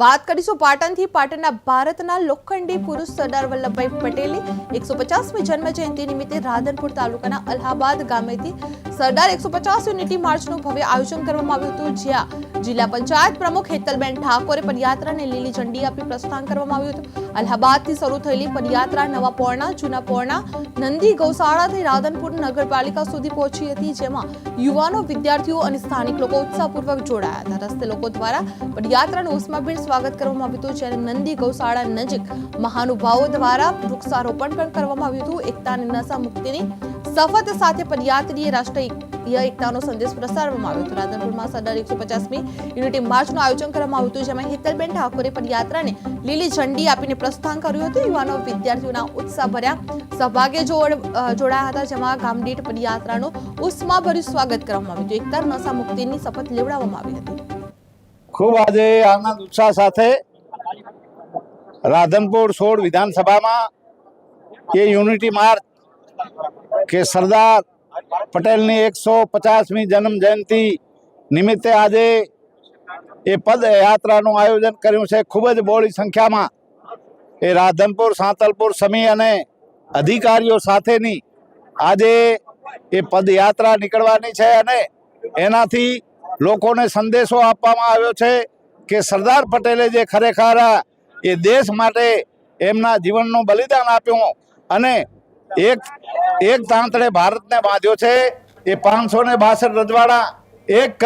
વાત કરીશું પાટણથી। પાટણના ભારતના લોખંડી પુરુષ સરદાર વલ્લભભાઈ પટેલની 150મી જન્મ જયંતિ નિમિત્તે રાધનપુર તાલુકાના અલ્હાબાદ ગામેથી સરદાર 150 યુનિટી માર્ચનું ભવ્ય આયોજન કરવામાં આવ્યું હતું, જ્યાં જિલ્લા પંચાયત પ્રમુખ હેતલબેન ઠાકોરે પદયાત્રાને લીલી ઝંડી આપી પ્રસ્થાન કરવામાં આવ્યું હતું। અલ્હાબાદથી શરૂ થયેલી પદયાત્રા નવા પોરણા, જૂના પોરણા, નંદી ગૌશાળાથી રાધનપુર નગરપાલિકા સુધી પહોંચી હતી, જેમાં યુવાનો, વિદ્યાર્થીઓ અને સ્થાનિક લોકો ઉત્સાહપૂર્વક જોડાયા હતા। રસ્તે લોકો દ્વારા પદયાત્રાનું ઉષ્માભેર સ્વાગત કરવામાં આવ્યું હતું, જ્યારે નંદી ગૌશાળા નજીક મહાનુભાવો દ્વારા વૃક્ષારોપણ પણ કરવામાં આવ્યું હતું। એકતા અને નશા મુક્તિની શપથ સાથે પદયાત્રીએ રાષ્ટ્રીય એકતાનો સંદેશ પ્રસારવામાં આવ્યો હતો। રાધનપુરમાં સરદાર 150મી યુનિટી માર્ચનું આયોજન કરવામાં આવ્યું હતું, જેમાં હેતલબેન ઠાકોરે પદયાત્રાને લીલી ઝંડી આપીને પ્રસ્થાન કર્યું હતું। યુવાનો, વિદ્યાર્થીઓના ઉત્સાહભર્યા સહભાગે જોડાયા હતા, જેમાં ગામદીઠ પદયાત્રાનું ઉષ્માભર્યું સ્વાગત કરવામાં આવ્યું હતું। એકતા નશા મુક્તિની શપથ લેવડાવવામાં આવી હતી। खूब आज आनंद उत्साह साथे राधनपुर 16 विधानसभा ये यूनिटी मार्च के सरदार पटेल ने 150મી जन्म जयंती निमित्ते आज ये पद यात्रा आयोजन कर्યું છે। खूब ज बहोળી संख्याમાં એ राधनपुर, सांतलपुर समी અને અધિકારીઓ સાથેની આજે એ પદયાત્રા નીકળવાની છે અને એનાથી લોકોને સંદેશો આપવામાં આવ્યો છે કે સરદાર પટેલે જે ખરેખર એ દેશ માટે એમના જીવનનું બલિદાન આપ્યું અને એક તાંતળે ભારતને બાંધ્યો છે। એ 562 રજવાડા એક